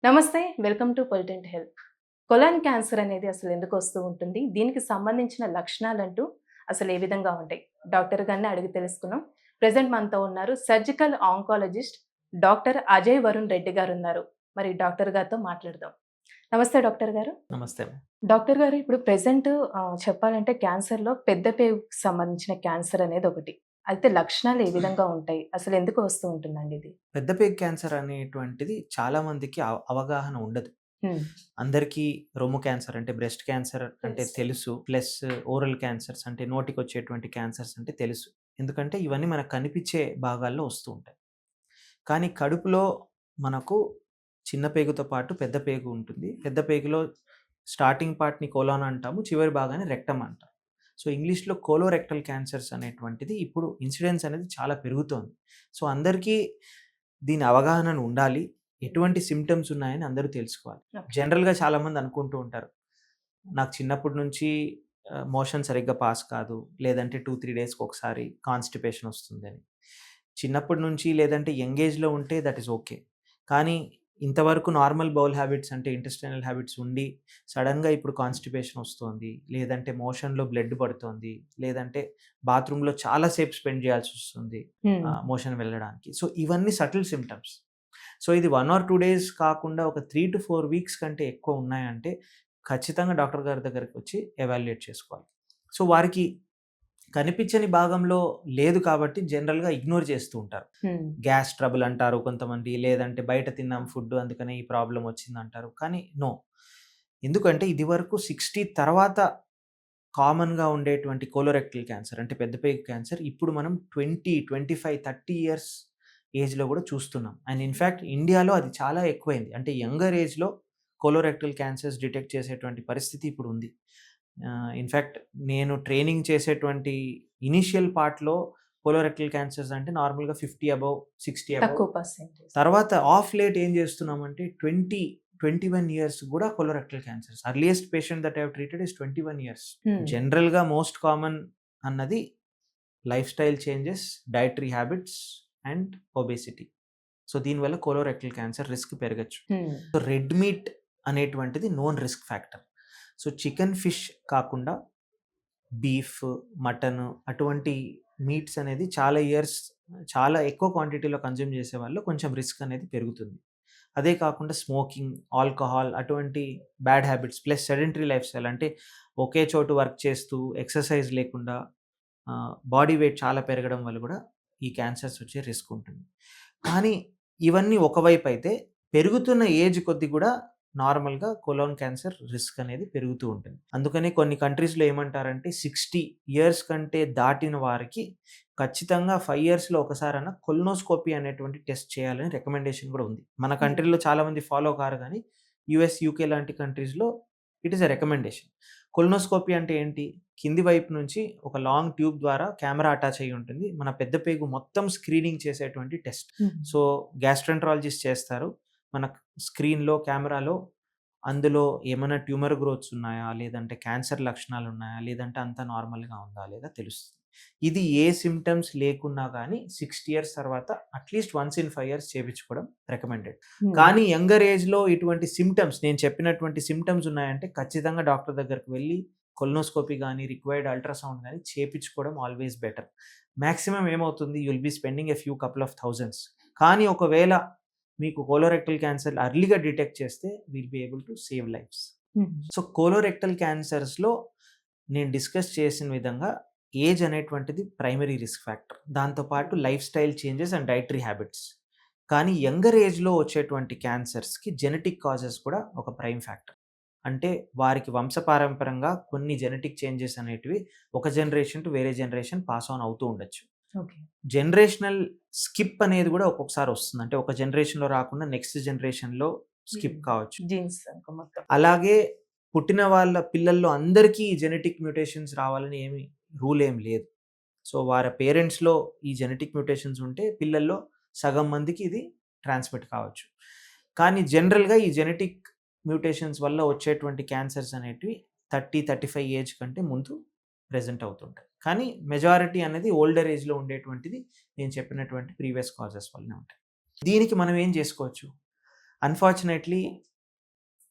నమస్తే. Welcome to పొలిటెంట్ health. Colon cancer అనేది అసలు ఎందుకు వస్తూ ఉంటుంది? దీనికి సంబంధించిన లక్షణాలంటూ అసలు ఏ విధంగా ఉంటాయి? డాక్టర్ గారిని అడిగి తెలుసుకుందాం. ప్రెజెంట్ మనతో ఉన్నారు surgical oncologist doctor Ajay Varun Reddy గారున్నారు. మరి డాక్టర్ గారితో మాట్లాడదాం. నమస్తే డాక్టర్ గారు. నమస్తే. డాక్టర్ గారు ఇప్పుడు ప్రెజెంట్ చెప్పాలంటే క్యాన్సర్‌లో పెద్ద పేగుకి సంబంధించిన క్యాన్సర్ అనేది ఒకటి. అయితే లక్షణాలు ఏ విధంగా ఉంటాయి? అసలు ఎందుకు వస్తూ ఉంటుందండి ఇది? పెద్ద పేగు క్యాన్సర్ అనేటువంటిది చాలా మందికి అవగాహన ఉండదు. హ్మ్. అందరికీ రొమ్ము క్యాన్సర్ అంటే బ్రెస్ట్ క్యాన్సర్ అంటే తెలుసు. తెలుసు. ప్లస్ ఓరల్ క్యాన్సర్స్ అంటే నోటికొచ్చేటువంటి క్యాన్సర్స్ అంటే తెలుసు. ఎందుకంటే ఇవన్నీ మనకు కనిపించే భాగాల్లో వస్తూ ఉంటాయి. కానీ కడుపులో మనకు చిన్న పేగుతో పాటు పెద్ద పేగు ఉంటుంది. పెద్ద పేగులో స్టార్టింగ్ పార్ట్‌ని కోలాన్ అంటాము. చివరి భాగాన్ని రెక్టమ్ అంటాం. సో, ఇంగ్లీష్‌లో కోలోరెక్టల్ క్యాన్సర్స్ అనేటువంటిది ఇప్పుడు ఇన్సిడెన్స్ అనేది చాలా పెరుగుతోంది. సో, అందరికీ దీని అవగాహన ఉండాలి. ఎటువంటి సింప్టమ్స్ ఉన్నాయని అందరూ తెలుసుకోవాలి. ఓకే. జనరల్‌గా చాలామంది అనుకుంటూ ఉంటారు. నాకు చిన్నప్పటి నుంచి మోషన్ సరిగ్గా పాస్ కాదు. లేదంటే 2, 3 డేస్‌కి ఒకసారి కాన్‌స్టిపేషన్ వస్తుందని. చిన్నప్పటి నుంచి లేదంటే యంగ్ ఏజ్‌లో ఉంటే దట్ ఈస్ ఓకే. కానీ ఇంతవరకు నార్మల్ బౌల్ హ్యాబిట్స్ అంటే ఇంటెస్టైనల్ హ్యాబిట్స్ ఉండి సడెన్‌గా ఇప్పుడు కాన్‌స్టిపేషన్ వస్తోంది. లేదంటే మోషన్‌లో బ్లడ్ పడుతోంది. లేదంటే బాత్రూమ్‌లో చాలా సేపు స్పెండ్ చేయాల్సొస్తుంది హ్మ్. మోషన్ వెళ్ళడానికి. సో, ఇవన్నీ సటిల్ సింప్టమ్స్. సో, ఇది 1 ఆర్ 2 డేస్ కాకుండా ఒక 3-4 వీక్స్ కంటే ఎక్కువ ఉన్నాయంటే ఖచ్చితంగా డాక్టర్ గారి దగ్గరికి వచ్చి ఎవాల్యుయేట్ చేసుకోవాలి. సో, వారికి కనిపించని భాగంలో లేదు కాబట్టి జనరల్‌గా ఇగ్నోర్ చేస్తూ ఉంటారు. హ్మ్. గ్యాస్ ట్రబుల్ అంటారు కొంతమంది. లేదంటే బయట తిన్నాం ఫుడ్ అందుకనే ఈ ప్రాబ్లమ్ వచ్చిందంటారు. కానీ నో. ఎందుకంటే ఇదివరకు 60 తర్వాత కామన్‌గా ఉండేటువంటి కోలోరెక్టల్ క్యాన్సర్ అంటే పెద్ద పేగు క్యాన్సర్ ఇప్పుడు మనం 20, 25, 30 ఇయర్స్ ఏజ్‌లో కూడా చూస్తున్నాం. అండ్ ఇన్‌ఫాక్ట్ ఇండియాలో అది చాలా ఎక్కువైంది. అంటే యంగర్ ఏజ్‌లో కోలోరెక్టల్ క్యాన్సర్స్ డిటెక్ట్ చేసేటువంటి పరిస్థితి ఇప్పుడు ఉంది. ఇన్‌ఫాక్ట్ నేను ట్రైనింగ్ చేసేటువంటి ఇనీషియల్ పార్ట్‌లో కోలోరెక్టల్ క్యాన్సర్స్ అంటే నార్మల్‌గా 50 అబోవ్, 60 అబోవ్. తక్కువ పర్సెంటేజ్. తర్వాత ఆఫ్ లేట్ ఏం చేస్తున్నామంటే 20, 21 ఇయర్స్ కూడా colorectal cancers. Earliest patient that I have treated is 21 years. హ్మ్. జనరల్‌గా మోస్ట్ కామన్ అన్నది life style changes, dietary habits and obesity. So, దీనివల్ల కోలోరెక్టల్ క్యాన్సర్ రిస్క్ పెరగొచ్చు. హ్మ్. సో, రెడ్ మీట్ అనేటువంటిది known risk factor. So, chicken, fish కాకుండా beef, mutton అటువంటి meets అనేది చాలా ఇయర్స్ చాలా ఎక్కువ క్వాంటిటీలో కన్జ్యూమ్ చేసేవాళ్ళు కొంచెం రిస్క్ అనేది పెరుగుతుంది. అదే కాకుండా స్మోకింగ్, ఆల్కహాల్ అటువంటి bad habits plus sedentary life style అంటే ఒకే చోటు వర్క్ చేస్తూ ఎక్సర్సైజ్ లేకుండా బాడీ వెయిట్ చాలా పెరగడం వల్ల కూడా ఈ క్యాన్సర్స్ వచ్చే రిస్క్ ఉంటుంది. కానీ ఇవన్నీ ఒకవైపు అయితే పెరుగుతున్న ఏజ్ కొద్దీ కూడా నార్మల్‌గా కొలోన్ క్యాన్సర్ రిస్క్ అనేది పెరుగుతూ ఉంటుంది. అందుకని కొన్ని కంట్రీస్‌లో ఏమంటారంటే 60 ఇయర్స్ కంటే దాటిన వారికి ఖచ్చితంగా 5 ఇయర్స్‌లో ఒకసారన్నా కొలనోస్కోపీ అనేటువంటి టెస్ట్ చేయాలని రికమెండేషన్ కూడా ఉంది. మన హ్మ్. కంట్రీలో చాలామంది ఫాలో కారు గానీ యూఎస్, యూకే లాంటి కంట్రీస్‌లో it is a recommendation. Colonoscopy అంటే ఏంటి? కింది వైపు నుంచి ఒక లాంగ్ ట్యూబ్ ద్వారా కెమెరా అటాచ్ అయ్యి ఉంటుంది. మన పెద్ద పేగు మొత్తం స్క్రీనింగ్ చేసేటువంటి టెస్ట్. హ్మ్. సో, గ్యాస్ట్రోఎంటరాలజిస్ట్ చేస్తారు. మన స్క్రీన్‌లో, కెమెరాలో అందులో ఏమైనా ట్యూమర్ గ్రోత్స్ ఉన్నాయా? లేదంటే క్యాన్సర్ లక్షణాలున్నాయా? లేదంటే అంతా నార్మల్‌గా ఉందా? లేదా తెలుస్తుంది. ఇది ఏ సింప్టమ్స్ లేకున్నా గానీ 60 ఇయర్స్ తర్వాత అట్‌లీస్ట్ వన్స్ ఇన్ 5 ఇయర్స్ చేపించుకోవడం రికమెండెడ్. హ్మ్. కానీ యంగర్ ఏజ్‌లో ఇటువంటి సింప్టమ్స్ నేను చెప్పినటువంటి సింప్టమ్స్ ఉన్నాయంటే ఖచ్చితంగా డాక్టర్ దగ్గరికి వెళ్లి కొలనోస్కోపీ గానీ, రిక్వైర్డ్ అల్ట్రాసౌండ్ గానీ చేపించుకోవడం ఆల్‌వేస్ బెటర్. మాక్సిమం ఏమవుతుంది you will be spending a few couple of thousands. కానీ ఒకవేళ మీకు కోలోరెక్టల్ క్యాన్సర్ అర్లీగా డిటెక్ట్ చేస్తే will be able to save lives. హ్మ్. సో, కోలోరెక్టల్ క్యాన్సర్స్‌లో నేను డిస్కస్ చేసిన విధంగా ఏజ్ అనేటువంటిది ప్రైమరీ రిస్క్ ఫ్యాక్టర్. దాంతో పాటు life style changes and dietary habits. కానీ యంగర్ ఏజ్‌లో వచ్చేటువంటి క్యాన్సర్స్‌కి జెనెటిక్ కాజెస్ కూడా ఒక ప్రైమ్ ఫ్యాక్టర్. అంటే వారికి వంశపారంపరంగా కొన్ని జెనెటిక్ చేంజెస్ అనేటివి ఒక జనరేషన్ టు వేరే జనరేషన్ పాస్ ఆన్ అవుతూ ఉండొచ్చు. ఓకే. జనరేషనల్ స్కిప్ అనేది కూడా ఒక్కొక్కసారి వస్తుంది. అంటే ఒక జనరేషన్‌లో రాకుండా నెక్స్ట్ జనరేషన్‌లో స్కిప్ కావచ్చు. జీన్స్ ఇంక మొత్తం. అలాగే పుట్టిన వాళ్ళ పిల్లల్లో అందరికీ ఈ జెనెటిక్ మ్యుటేషన్స్ రావాలని రూల్ ఏం లేదు. సో, వారి పేరెంట్స్‌లో ఈ జెనెటిక్ మ్యుటేషన్స్ ఉంటే పిల్లల్లో సగం మందికి ఇది ట్రాన్స్‌మిట్ కావచ్చు. కానీ జనరల్‌గా ఈ జెనెటిక్ మ్యుటేషన్స్ వల్ల వచ్చేటువంటి క్యాన్సర్స్ అనేటివి 30, 35 ఏజ్ కంటే ముందు ప్రెజెంట్ అవుతుంటాయి. కానీ మెజారిటీ అనేది ఓల్డర్ ఏజ్‌లో ఉండేటువంటిది నేను చెప్పినటువంటి ప్రీవియస్ కాజెస్ వల్లనే ఉంటాయి. దీనికి మనం ఏం చేసుకోవచ్చు? అన్ఫార్చునేట్లీ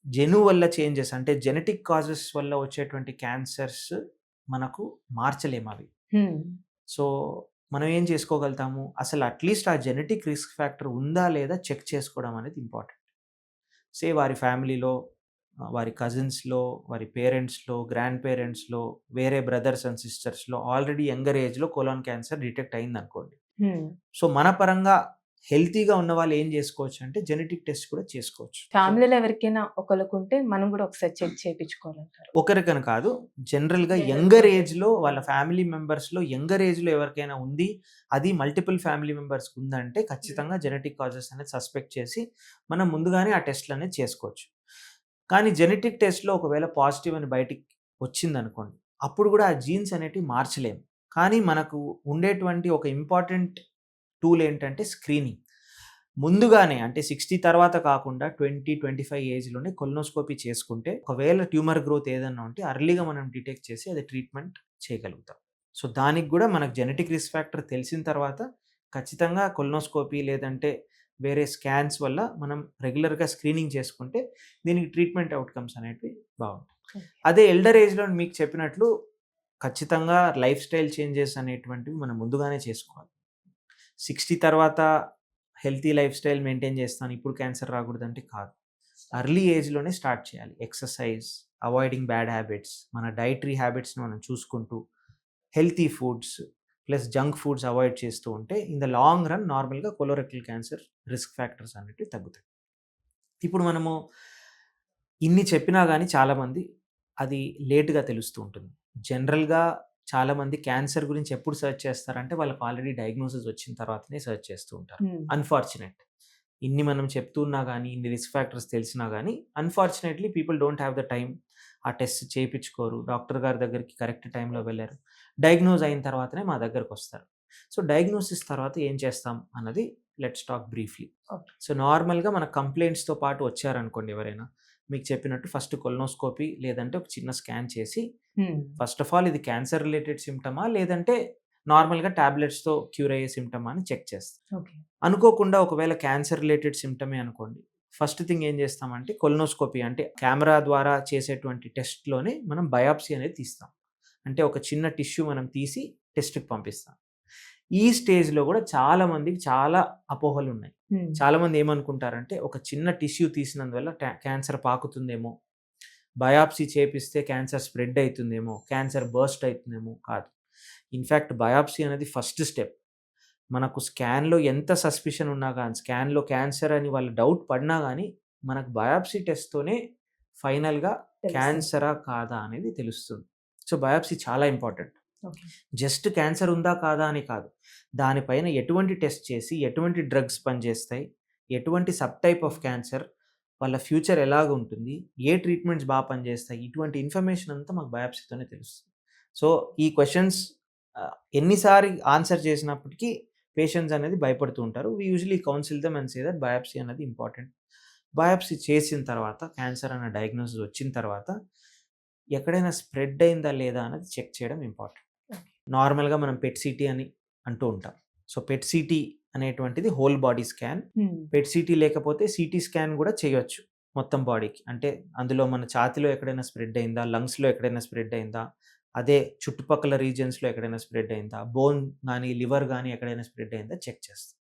జెను వల్ల చేంజెస్ అంటే జెనెటిక్ కాజెస్ వల్ల వచ్చేటువంటి క్యాన్సర్స్ మనకు మార్చలేము అవి. సో మనం ఏం చేసుకోగలుగుతాము, అసలు అట్లీస్ట్ ఆ జెనెటిక్ రిస్క్ ఫ్యాక్టర్ ఉందా లేదా చెక్ చేసుకోవడం అనేది ఇంపార్టెంట్. వారి ఫ్యామిలీలో వారి కజిన్స్లో, వారి పేరెంట్స్లో, గ్రాండ్ పేరెంట్స్లో, వేరే బ్రదర్స్ అండ్ సిస్టర్స్లో ఆల్రెడీ యంగర్ ఏజ్లో కోలాన్ క్యాన్సర్ డిటెక్ట్ అయింది అనుకోండి. సో మన పరంగా హెల్తీగా ఉన్న వాళ్ళు ఏం చేసుకోవచ్చు అంటే జెనెటిక్ టెస్ట్ కూడా చేసుకోవచ్చు. ఫ్యామిలీలో ఎవరికైనా ఒకరికుంటే మనం కూడా ఒకసారి చెక్ చేయించుకోవాలంటారు. ఒకరికని కాదు, జనరల్గా General యంగర్ గా. ఏజ్లో వాళ్ళ ఫ్యామిలీ మెంబర్స్లో యంగర్ ఏజ్లో ఎవరికైనా ఉంది, అది మల్టిపుల్ ఫ్యామిలీ మెంబర్స్కి ఉందంటే ఖచ్చితంగా జెనెటిక్ కాజెస్ అనేది సస్పెక్ట్ చేసి మనం ముందుగానే ఆ టెస్ట్లు అనేది చేసుకోవచ్చు. కానీ జెనెటిక్ టెస్ట్‌లో ఒకవేళ పాజిటివ్ అని బయటికి వచ్చిందనుకోండి, అప్పుడు కూడా ఆ జీన్స్ అనేటివి మార్చలేము. కానీ మనకు ఉండేటువంటి ఒక ఇంపార్టెంట్ టూల్ ఏంటంటే స్క్రీనింగ్. ముందుగానే అంటే 60 తర్వాత కాకుండా 20, 25 ఏజ్‌లోనే కొలనోస్కోపీ చేసుకుంటే ఒకవేళ ట్యూమర్ గ్రోత్ ఏదన్నా ఉంటే అర్లీగా మనం డిటెక్ట్ చేసి అది ట్రీట్మెంట్ చేయగలుగుతాం. సో దానికి కూడా మనకు జెనెటిక్ రిస్క్ ఫ్యాక్టర్ తెలిసిన తర్వాత ఖచ్చితంగా కొలనోస్కోపీ లేదంటే వేరే స్కాన్స్ వల్ల మనం రెగ్యులర్‌గా స్క్రీనింగ్ చేసుకుంటే దీనికి ట్రీట్మెంట్ అవుట్‌కమ్స్ అనేటివి బాగుంటాయి. అదే ఎల్డర్ ఏజ్‌లో మీకు చెప్పినట్లు ఖచ్చితంగా లైఫ్ స్టైల్ చేంజెస్ అనేటువంటివి మనం ముందుగానే చేసుకోవాలి. 60 తర్వాత హెల్తీ లైఫ్ స్టైల్ మెయింటైన్ చేస్తాను, ఇప్పుడు క్యాన్సర్ రాకూడదంటే కాదు. ఎర్లీ ఏజ్‌లోనే స్టార్ట్ చేయాలి. ఎక్సర్సైజ్, అవాయిడింగ్ బ్యాడ్ హ్యాబిట్స్, మన డైటరీ హ్యాబిట్స్‌ని మనం చూసుకుంటూ healthy foods plus junk foods avoid చేస్తూ ఉంటే ఇన్ ద లాంగ్ రన్ నార్మల్‌గా కొలోరెక్టల్ క్యాన్సర్ రిస్క్ ఫ్యాక్టర్స్ అనేటివి తగ్గుతాయి. ఇప్పుడు మనము ఇన్ని చెప్పినా గానీ చాలామంది అది లేట్‌గా తెలుస్తూ ఉంటుంది. జనరల్‌గా చాలామంది క్యాన్సర్ గురించి ఎప్పుడు సెర్చ్ చేస్తారంటే వాళ్ళకి ఆల్రెడీ డయాగ్నోసిస్ వచ్చిన తర్వాతనే సెర్చ్ చేస్తూ ఉంటారు. అన్‌ఫార్చునేట్. ఇన్ని మనం చెప్తున్నా గానీ, ఇన్ని రిస్క్ ఫ్యాక్టర్స్ తెలిసినా గానీ unfortunately people don't have the time. ఆ టెస్ట్ చేయించుకోరు. డాక్టర్ గారి దగ్గరికి కరెక్ట్ టైంలో వెళ్లరు. డయాగ్నోస్ అయిన తర్వాతనే మా దగ్గరకొస్తారు. సో డయాగ్నోసిస్ తర్వాత ఏం చేస్తాం అన్నది let's talk briefly. Okay. So నార్మల్‌గా మన కంప్లెయింట్స్‌తో పాటు వచ్చారనుకోండి ఎవరైనా, మీకు చెప్పినట్టు ఫస్ట్ కొలనోస్కోపీ లేదంటే ఒక చిన్న స్కాన్ చేసి ఫస్ట్ ఆఫ్ ఆల్ ఇది క్యాన్సర్ రిలేటెడ్ సిమ్టమా లేదంటే నార్మల్‌గా టాబ్లెట్స్‌తో క్యూర్ అయ్యే సిమ్టమా అని చెక్ చేస్తాం. ఓకే. అనుకోకుండా ఒకవేళ క్యాన్సర్ రిలేటెడ్ సిమ్టమే అనుకోండి, ఫస్ట్ థింగ్ ఏం చేస్తామంటే కొలనోస్కోపీ అంటే కెమెరా ద్వారా చేసేటువంటి టెస్ట్‌లోనే మనం బయాప్సీ అనేది తీస్తాం. అంటే ఒక చిన్న టిష్యూ మనం తీసి టెస్ట్‌కి పంపిస్తాం. ఈ స్టేజ్‌లో కూడా చాలా మందికి చాలా అపోహలున్నాయి. చాలామంది ఏమనుకుంటారంటే ఒక చిన్న టిష్యూ తీసినందువల్ల క్యాన్సర్ పాకుతుందేమో, బయాప్సీ చేపిస్తే క్యాన్సర్ స్ప్రెడ్ అవుతుందేమో, క్యాన్సర్ బర్స్ట్ అవుతుందేమో. కాదు. ఇన్‌ఫాక్ట్ బయాప్సీ అనేది ఫస్ట్ స్టెప్. మనకు స్కాన్‌లో ఎంత సస్పిషన్ ఉన్నా గానీ, స్కాన్‌లో క్యాన్సర్ అని వాళ్ళు డౌట్ పడినా గానీ, మనకు బయాప్సీ టెస్ట్‌తోనే ఫైనల్‌గా తెలుస్తుంది. క్యాన్సరా కాదా అనేది తెలుస్తుంది. సో బయాప్సీ చాలా ఇంపార్టెంట్. ఓకే. జస్ట్ క్యాన్సర్ ఉందా కాదా అని కాదు. దానిపైన ఎటువంటి టెస్ట్ చేసి, ఎటువంటి డ్రగ్స్ పనిచేస్తాయి, ఎటువంటి సబ్ టైప్ ఆఫ్ క్యాన్సర్, వాళ్ళ ఫ్యూచర్ ఎలాగుంటుంది, ఏ ట్రీట్మెంట్స్ పనిచేస్తాయి, ఇటువంటి ఇన్ఫర్మేషన్ అంతా మాకు బయాప్సీతోనే తెలుస్తుంది. సో ఈ క్వెషన్స్ ఎన్నిసారి ఆన్సర్ చేసినప్పటికీ పేషెంట్స్ అనేది భయపడుతూ ఉంటారు. We usually counsel them and say that biopsy అనేది ఇంపార్టెంట్. బయాప్సీ చేసిన తర్వాత క్యాన్సర్ అన్న డయాగ్నోసిస్ వచ్చిన తర్వాత ఎక్కడైనా స్ప్రెడ్ అయిందా లేదా అనేది చెక్ చేయడం ఇంపార్టెంట్. నార్మల్‌గా మనం పెట్ సిటీ అని అంటూ ఉంటాం. సో పెట్ సిటీ అనేటువంటిది whole body scan. PET CT లేకపోతే సిటీ స్కాన్ కూడా చేయొచ్చు మొత్తం బాడీకి. అంటే అందులో మన ఛాతీలో ఎక్కడైనా స్ప్రెడ్ అయిందా, లంగ్స్‌లో ఎక్కడైనా స్ప్రెడ్ అయిందా, అదే చుట్టుపక్కల రీజియన్స్‌లో ఎక్కడైనా స్ప్రెడ్ అయిందా, బోన్ గానీ, లివర్ గానీ ఎక్కడైనా స్ప్రెడ్ అయిందా చెక్ చేస్తాం.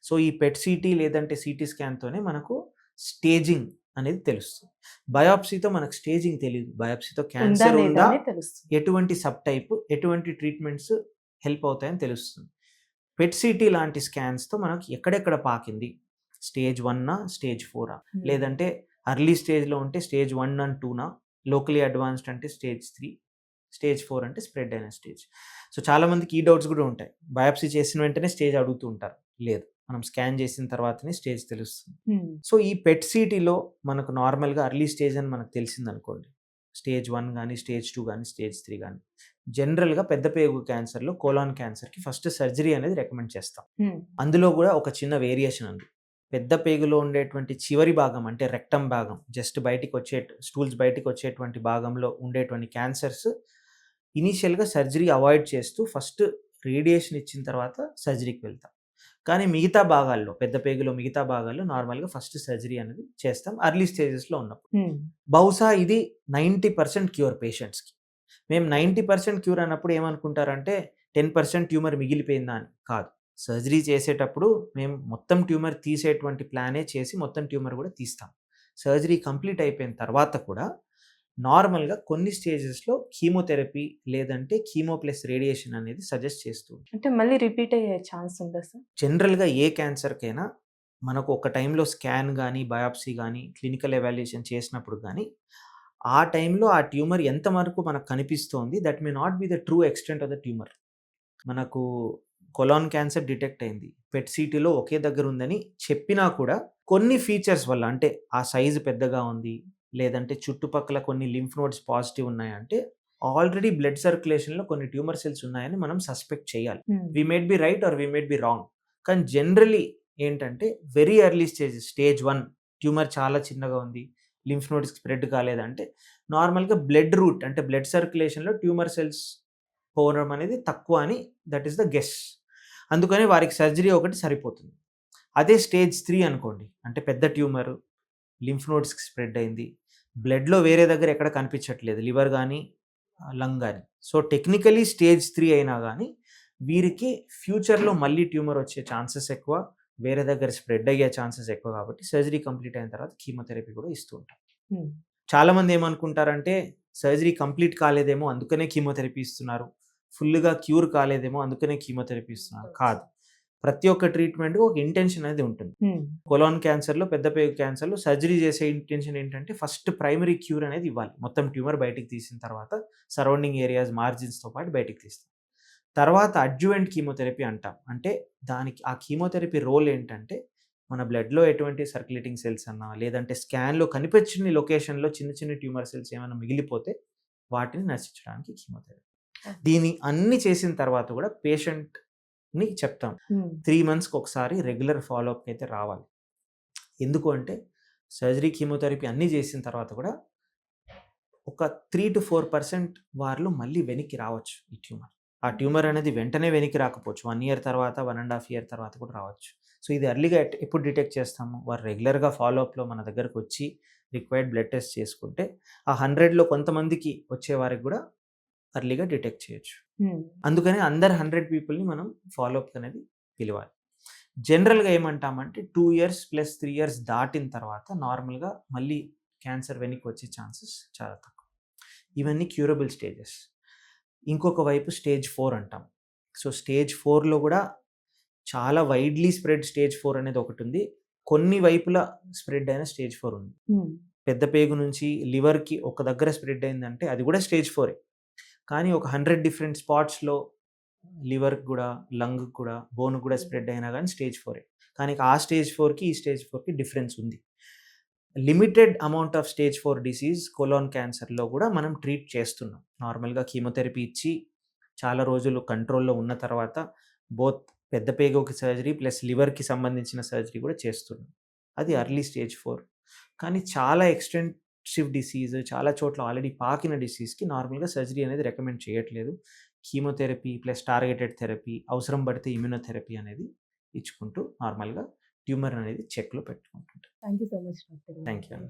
సో ఈ పెట్ సిటీ లేదంటే సిటీ స్కాన్‌తోనే మనకు స్టేజింగ్ అనేది తెలుస్తుంది. బయాప్సీతో మనకు స్టేజింగ్ తెలీదు. బయాప్సీతో క్యాన్సర్ ఉందా, తెలుస్తుంది. ఎటువంటి సబ్ టైప్, ఎటువంటి ట్రీట్మెంట్స్ హెల్ప్ అవుతాయని తెలుస్తుంది. పెట్ సిటీ లాంటి స్కాన్స్‌తో మనకు ఎక్కడెక్కడ పాకింది, స్టేజ్ 1 స్టేజ్ 4 లేదంటే ఎర్లీ స్టేజ్‌లో ఉంటే స్టేజ్ 1 అండ్ 2 లోకల్లీ అడ్వాన్స్డ్ అంటే స్టేజ్ 3, స్టేజ్ 4 అంటే స్ప్రెడ్ అయిన స్టేజ్. సో చాలామందికి ఈ డౌట్స్ కూడా ఉంటాయి. బయాప్సీ చేసిన వెంటనే స్టేజ్ అడుగుతూ ఉంటారు. లేదు, మనం స్కాన్ చేసిన తర్వాతనే స్టేజ్ తెలుస్తుంది. సో ఈ పెట్ సిటీలో మనకు నార్మల్‌గా ఎర్లీ స్టేజ్ అని మనకు తెలిసిందనుకోండి, స్టేజ్ 1 గానీ, స్టేజ్ 2 గానీ, స్టేజ్ 3 గానీ, జనరల్‌గా పెద్ద పేగు క్యాన్సర్‌లో కోలాన్ క్యాన్సర్‌కి ఫస్ట్ సర్జరీ అనేది రికమెండ్ చేస్తాం. అందులో కూడా ఒక చిన్న వేరియేషన్ ఉంది. పెద్ద పేగులో ఉండేటువంటి చివరి భాగం అంటే రెక్టమ్ భాగం, జస్ట్ స్టూల్స్ బయటికి వచ్చేటువంటి భాగంలో ఉండేటువంటి క్యాన్సర్స్ ఇనీషియల్‌గా సర్జరీ అవాయిడ్ చేస్తూ ఫస్ట్ రేడియేషన్ ఇచ్చిన తర్వాత సర్జరీకి వెళ్తాం. కానీ మిగతా భాగాల్లో, పెద్ద పేగులో మిగతా భాగాల్లో నార్మల్‌గా ఫస్ట్ సర్జరీ అనేది చేస్తాం ఎర్లీ స్టేజెస్‌లో ఉన్నప్పుడు. బహుశా ఇది 90% క్యూర్ పేషెంట్స్‌కి. మేము 90% క్యూర్ అన్నప్పుడు ఏమనుకుంటారంటే 10% ట్యూమర్ మిగిలిపోయిందా అని. కాదు. సర్జరీ చేసేటప్పుడు మేము మొత్తం ట్యూమర్ తీసేటువంటి ప్లానే చేసి మొత్తం ట్యూమర్ కూడా తీస్తాం. సర్జరీ కంప్లీట్ అయిపోయిన తర్వాత కూడా నార్మల్‌గా కొన్ని స్టేజెస్‌లో కీమోథెరపీ లేదంటే కీమో ప్లస్ రేడియేషన్ అనేది సజెస్ట్ చేస్తూ ఉంటాం. అంటే మళ్ళీ రిపీట్ అయ్యే ఛాన్స్ ఉందా సార్? జనరల్‌గా ఏ క్యాన్సర్‌కైనా మనకు ఒక టైంలో స్కాన్ గానీ, బయాప్సీ గానీ, క్లినికల్ ఎవాల్యుయేషన్ చేసినప్పుడు గానీ, ఆ టైంలో ఆ ట్యూమర్ ఎంత వరకు మనకు కనిపిస్తోంది that may not be the true extent of the tumour. మనకు కొలాన్ క్యాన్సర్ డిటెక్ట్ అయింది. పెట్ సీటీలో ఒకే దగ్గర ఉందని చెప్పినా కూడా కొన్ని ఫీచర్స్ వల్ల అంటే ఆ సైజు పెద్దగా ఉంది, లేదంటే చుట్టుపక్కల కొన్ని లింఫ్ నోడ్స్ పాజిటివ్ ఉన్నాయంటే ఆల్రెడీ బ్లడ్ సర్క్యులేషన్‌లో కొన్ని ట్యూమర్ సెల్స్ ఉన్నాయని మనం సస్పెక్ట్ చేయాలి. We may be right or we may be wrong. కానీ జనరల్లీ ఏంటంటే వెరీ ఎర్లీ స్టేజ్ 1 ట్యూమర్ చాలా చిన్నగా ఉంది. లింఫ్ నోడ్స్ స్ప్రెడ్ కాలేదంటే నార్మల్‌గా బ్లడ్ రూట్ అంటే బ్లడ్ సర్క్యులేషన్‌లో ట్యూమర్ సెల్స్ పోవడం అనేది తక్కువ అని దట్ ఈస్ ద గెస్. అందుకని వారికి సర్జరీ ఒకటి సరిపోతుంది. అదే స్టేజ్ 3 అనుకోండి. అంటే పెద్ద ట్యూమర్ లింఫ్ నోడ్స్‌కి స్ప్రెడ్ అయింది. బ్లడ్‌లో వేరే దగ్గర ఎక్కడ కనిపించట్లేదు. లివర్ గానీ, లంగ్ గానీ. సో, టెక్నికల్లీ స్టేజ్ 3 అయినా గానీ వీరికి ఫ్యూచర్‌లో మళ్ళీ ట్యూమర్ వచ్చే ఛాన్సెస్ ఎక్కువ. వేరే దగ్గర స్ప్రెడ్ అయ్యే ఛాన్సెస్ ఎక్కువ కాబట్టి సర్జరీ కంప్లీట్ అయిన తర్వాత కీమోథెరపీ కూడా ఇస్తూ ఉంటాం. చాలామంది ఏమనుకుంటారంటే సర్జరీ కంప్లీట్ కాలేదేమో అందుకనే కీమోథెరపీ ఇస్తున్నారు. ఫుల్‌గా క్యూర్ కాలేదేమో అందుకనే కీమోథెరపీ ఇస్తున్నారు. కాదు. ప్రతి ఒక్క ట్రీట్మెంట్‌కి ఒక ఇంటెన్షన్ అనేది ఉంటుంది. కొలాన్ క్యాన్సర్‌లో, పెద్ద పేగు క్యాన్సర్‌లో సర్జరీ చేసే ఇంటెన్షన్ ఏంటంటే ఫస్ట్ ప్రైమరీ క్యూర్ అనేది ఇవ్వాలి. మొత్తం ట్యూమర్ బయటికి తీసిన తర్వాత సరౌండింగ్ ఏరియాస్ మార్జిన్స్‌తో పాటు బయటికి తీస్తాం. తర్వాత అడ్జువెంట్ కీమోథెరపీ అంటాం. అంటే దానికి ఆ కీమోథెరపీ రోల్ ఏంటంటే మన బ్లడ్‌లో ఎటువంటి సర్క్యులేటింగ్ సెల్స్ అన్నా, లేదంటే స్కాన్‌లో కనిపించని లొకేషన్‌లో చిన్న చిన్న ట్యూమర్ సెల్స్ ఏమైనా మిగిలిపోతే వాటిని నశించడానికి కీమోథెరపీ. దీన్ని అన్ని చేసిన తర్వాత కూడా పేషెంట్‌ని చెప్తాం. 3 మంత్స్‌కి ఒకసారి రెగ్యులర్ ఫాలోఅప్‌కి అయితే రావాలి. ఎందుకు అంటే సర్జరీ, కీమోథెరపీ అన్నీ చేసిన తర్వాత కూడా ఒక 3-4% వారిలో మళ్ళీ వెనక్కి రావచ్చు ఈ ట్యూమర్. ఆ ట్యూమర్ అనేది వెంటనే వెనక్కి రాకపోవచ్చు. 1 ఇయర్ తర్వాత, 1½ ఇయర్ తర్వాత కూడా రావచ్చు. సో, ఇది ఎర్లీగా ఎప్పుడు డిటెక్ట్ చేస్తాము? వారు రెగ్యులర్‌గా ఫాలోఅప్‌లో మన దగ్గరకొచ్చి రిక్వైర్డ్ బ్లడ్ టెస్ట్ చేసుకుంటే ఆ 100లో కొంతమందికి వచ్చేవారికి కూడా ఎర్లీగా డిటెక్ట్ చేయొచ్చు. అందుకని అందరు 100 పీపుల్‌ని మనం ఫాలోఅప్ అనేది పిలవాలి. జనరల్‌గా ఏమంటామంటే 2 ఇయర్స్ ప్లస్ 3 ఇయర్స్ దాటిన తర్వాత నార్మల్‌గా మళ్ళీ క్యాన్సర్ వెనక్కి వచ్చే ఛాన్సెస్ చాలా తక్కువ. ఇవన్నీ క్యూరబుల్ స్టేజెస్. ఇంకొక వైపు స్టేజ్ 4 అంటాం. సో, స్టేజ్ 4లో కూడా చాలా వైడ్లీ స్ప్రెడ్ స్టేజ్ 4 అనేది ఒకటుంది. కొన్ని వైపులా స్ప్రెడ్ అయిన స్టేజ్ 4 ఉంది. పెద్ద పేగు నుంచి లివర్‌కి ఒక దగ్గర స్ప్రెడ్ అయిందంటే అది కూడా స్టేజ్ 4. కానీ ఒక 100 డిఫరెంట్ స్పాట్స్‌లో లివర్‌కి కూడా, లంగ్‌కి కూడా, బోన్‌కి కూడా స్ప్రెడ్ అయినా గానీ స్టేజ్ 4. కానీ ఆ స్టేజ్ 4కి, ఈ స్టేజ్ 4కి డిఫరెన్స్ ఉంది. Limited amount of stage 4 disease colon క్యాన్సర్‌లో కూడా మనం ట్రీట్ చేస్తున్నాం. నార్మల్‌గా కీమోథెరపీ ఇచ్చి చాలా రోజులు కంట్రోల్‌లో ఉన్న తర్వాత బోత్ పెద్ద పేగుకి సర్జరీ ప్లస్ లివర్‌కి సంబంధించిన సర్జరీ కూడా చేస్తున్నాం. అది ఎర్లీ స్టేజ్ 4. కానీ చాలా ఎక్స్టెన్సివ్ డిసీజ్ చాలా చోట్ల ఆల్రెడీ పాకిన డిసీజ్‌కి నార్మల్‌గా సర్జరీ అనేది రికమెండ్ చేయట్లేదు. కీమోథెరపీ ప్లస్ టార్గెటెడ్ థెరపీ అవసరం పడితే ఇమ్యునోథెరపీ అనేది ఇచ్చుకుంటూ నార్మల్‌గా ట్యూమర్ అనేది చెక్‌లో పెట్టుకుంటుంటాం. Thank you so much doctor. Thank you అండి.